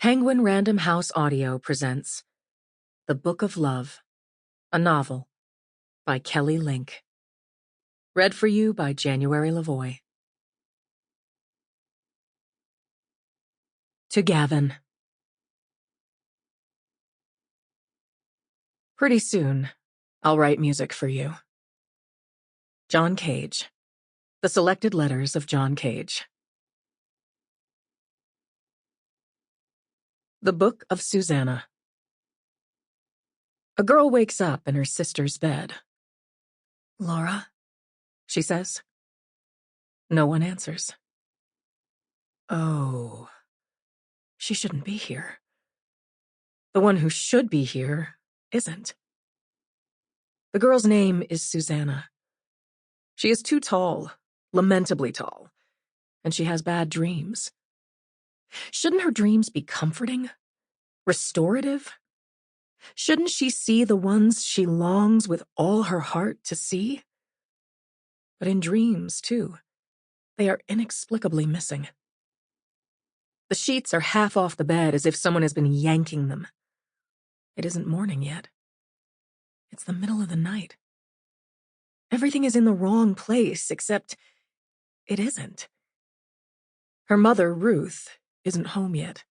Penguin Random House Audio presents The Book of Love, a novel by Kelly Link. Read for you by January Lavoy. To Gavin. Pretty soon, I'll write music for you. John Cage. The Selected Letters of John Cage. The Book of Susanna. A girl wakes up in her sister's bed. "Laura?" she says. No one answers. Oh, she shouldn't be here. The one who should be here isn't. The girl's name is Susanna. She is too tall, lamentably tall, and she has bad dreams. Shouldn't her dreams be comforting? Restorative? Shouldn't she see the ones she longs with all her heart to see? But in dreams, too, they are inexplicably missing. The sheets are half off the bed as if someone has been yanking them. It isn't morning yet. It's the middle of the night. Everything is in the wrong place, except it isn't. Her mother, Ruth, isn't home yet.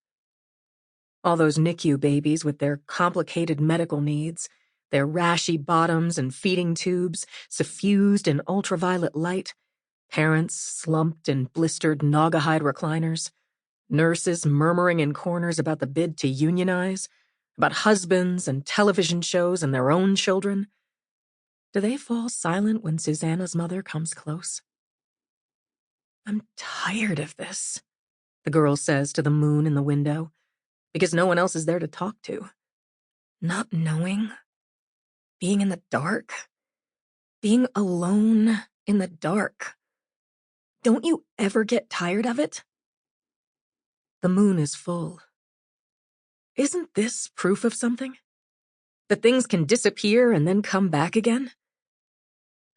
All those NICU babies with their complicated medical needs, their rashy bottoms and feeding tubes, suffused in ultraviolet light, parents slumped in blistered Naugahyde recliners, nurses murmuring in corners about the bid to unionize, about husbands and television shows and their own children. Do they fall silent when Susanna's mother comes close? "I'm tired of this," the girl says to the moon in the window, because no one else is there to talk to. Not knowing. Being in the dark. Being alone in the dark. Don't you ever get tired of it? The moon is full. Isn't this proof of something? That things can disappear and then come back again?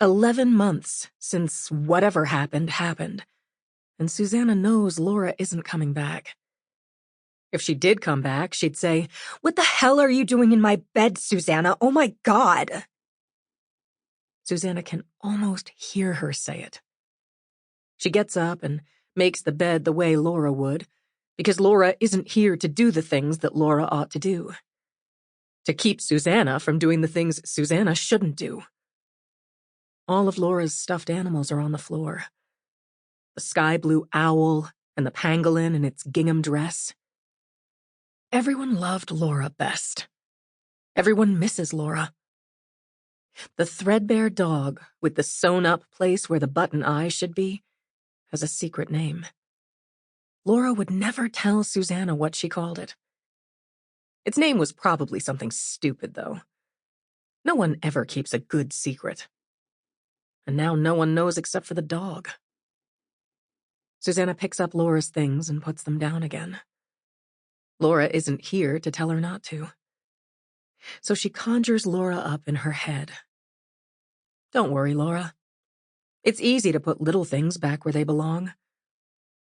11 months since whatever happened, and Susanna knows Laura isn't coming back. If she did come back, she'd say, "What the hell are you doing in my bed, Susanna? Oh my God!" Susanna can almost hear her say it. She gets up and makes the bed the way Laura would, because Laura isn't here to do the things that Laura ought to do. To keep Susanna from doing the things Susanna shouldn't do. All of Laura's stuffed animals are on the floor. The sky-blue owl and the pangolin in its gingham dress. Everyone loved Laura best. Everyone misses Laura. The threadbare dog with the sewn-up place where the button eye should be has a secret name. Laura would never tell Susanna what she called it. Its name was probably something stupid, though. No one ever keeps a good secret. And now no one knows except for the dog. Susanna picks up Laura's things and puts them down again. Laura isn't here to tell her not to. So she conjures Laura up in her head. Don't worry, Laura. It's easy to put little things back where they belong.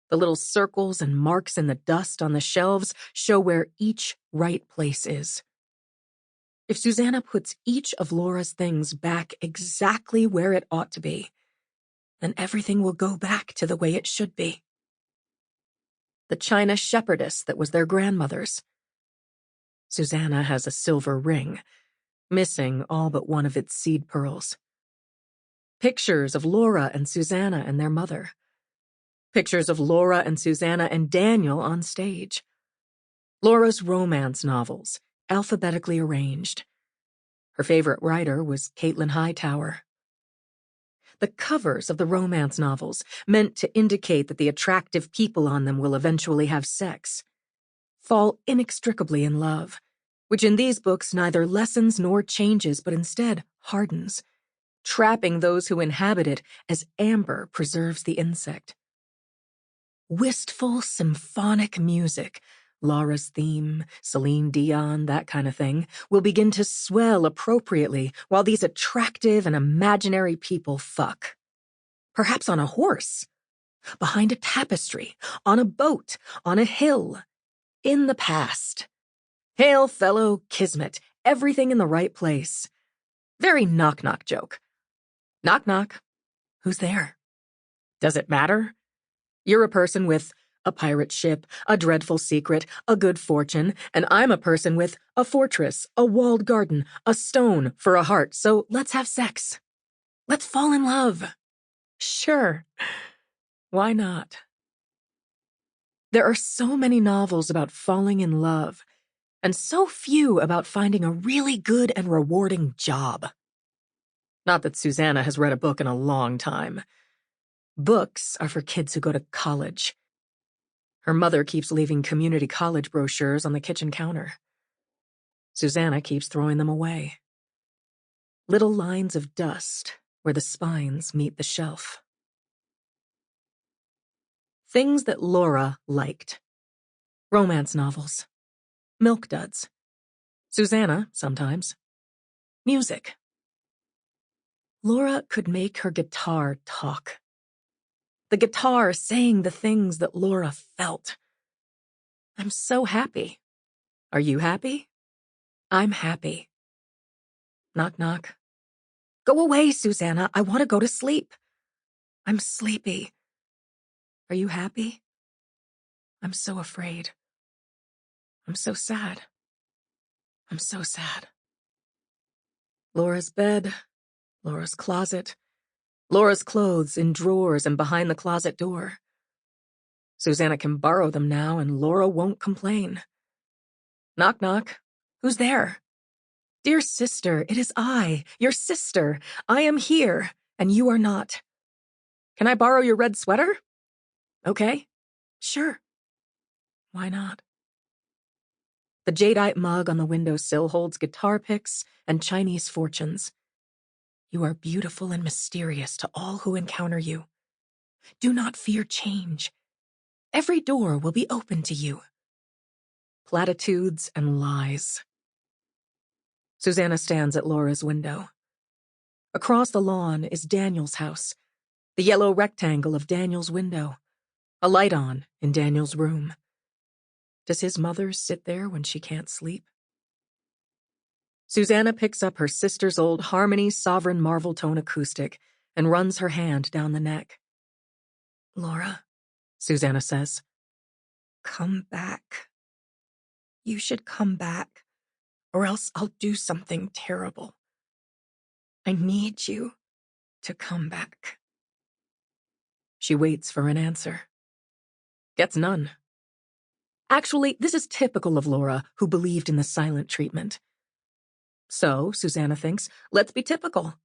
The little circles and marks in the dust on the shelves show where each right place is. If Susanna puts each of Laura's things back exactly where it ought to be, then everything will go back to the way it should be. The china shepherdess that was their grandmother's. Susanna has a silver ring, missing all but one of its seed pearls. Pictures of Laura and Susanna and their mother. Pictures of Laura and Susanna and Daniel on stage. Laura's romance novels, alphabetically arranged. Her favorite writer was Caitlin Hightower. The covers of the romance novels, meant to indicate that the attractive people on them will eventually have sex, fall inextricably in love, which in these books neither lessens nor changes but instead hardens, trapping those who inhabit it as amber preserves the insect. Wistful symphonic music, Laura's theme, Celine Dion, that kind of thing, will begin to swell appropriately while these attractive and imaginary people fuck. Perhaps on a horse, behind a tapestry, on a boat, on a hill. In the past. Hail, fellow kismet, everything in the right place. Very knock-knock joke. Knock-knock. Who's there? Does it matter? You're a person with a pirate ship, a dreadful secret, a good fortune, and I'm a person with a fortress, a walled garden, a stone for a heart, so let's have sex. Let's fall in love. Sure. Why not? There are so many novels about falling in love, and so few about finding a really good and rewarding job. Not that Susanna has read a book in a long time. Books are for kids who go to college. Her mother keeps leaving community college brochures on the kitchen counter. Susanna keeps throwing them away. Little lines of dust where the spines meet the shelf. Things that Laura liked. Romance novels. Milk duds. Susanna, sometimes. Music. Laura could make her guitar talk. The guitar saying the things that Laura felt. I'm so happy. Are you happy? I'm happy. Knock, knock. Go away, Susanna. I want to go to sleep. I'm sleepy. Are you happy? I'm so afraid. I'm so sad. I'm so sad. Laura's bed, Laura's closet, Laura's clothes in drawers and behind the closet door. Susanna can borrow them now, and Laura won't complain. Knock, knock. Who's there? Dear sister, it is I, your sister. I am here, and you are not. Can I borrow your red sweater? Okay. Sure. Why not? The jadeite mug on the windowsill holds guitar picks and Chinese fortunes. You are beautiful and mysterious to all who encounter you. Do not fear change. Every door will be open to you. Platitudes and lies. Susanna stands at Laura's window. Across the lawn is Daniel's house, the yellow rectangle of Daniel's window, a light on in Daniel's room. Does his mother sit there when she can't sleep? Susanna picks up her sister's old Harmony Sovereign Marvel Tone acoustic and runs her hand down the neck. Laura, Susanna says, come back. You should come back, or else I'll do something terrible. I need you to come back. She waits for an answer. Gets none. Actually, this is typical of Laura, who believed in the silent treatment. So, Susanna thinks, let's be typical.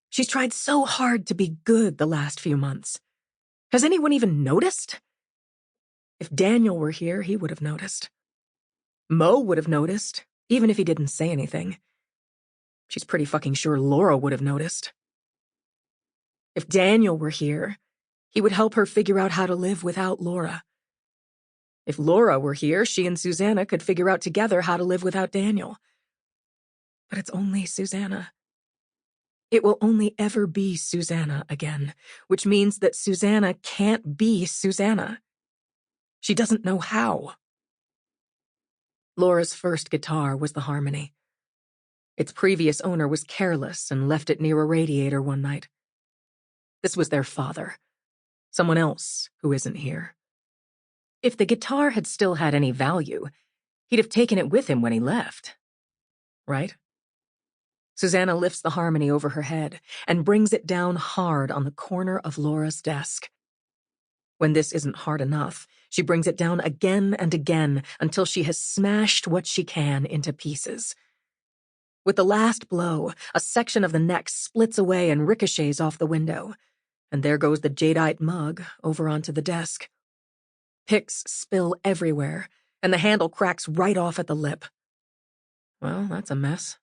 She's tried so hard to be good the last few months. Has anyone even noticed? If Daniel were here, he would have noticed. Mo would have noticed, even if he didn't say anything. She's pretty fucking sure Laura would have noticed. If Daniel were here, he would help her figure out how to live without Laura. If Laura were here, she and Susanna could figure out together how to live without Daniel. But it's only Susanna. It will only ever be Susanna again, which means that Susanna can't be Susanna. She doesn't know how. Laura's first guitar was the Harmony. Its previous owner was careless and left it near a radiator one night. This was their father, someone else who isn't here. If the guitar had still had any value, he'd have taken it with him when he left. Right? Susanna lifts the Harmony over her head and brings it down hard on the corner of Laura's desk. When this isn't hard enough, she brings it down again and again until she has smashed what she can into pieces. With the last blow, a section of the neck splits away and ricochets off the window, and there goes the jadeite mug over onto the desk. Picks spill everywhere, and the handle cracks right off at the lip. Well, that's a mess.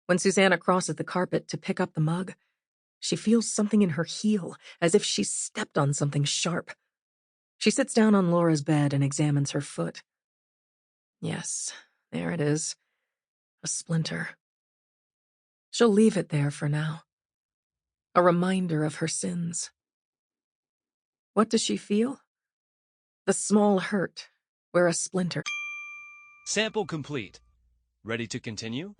When Susanna crosses the carpet to pick up the mug, she feels something in her heel, as if she's stepped on something sharp. She sits down on Laura's bed and examines her foot. Yes, there it is. A splinter. She'll leave it there for now. A reminder of her sins. What does she feel? The small hurt where a splinter. Sample complete. Ready to continue?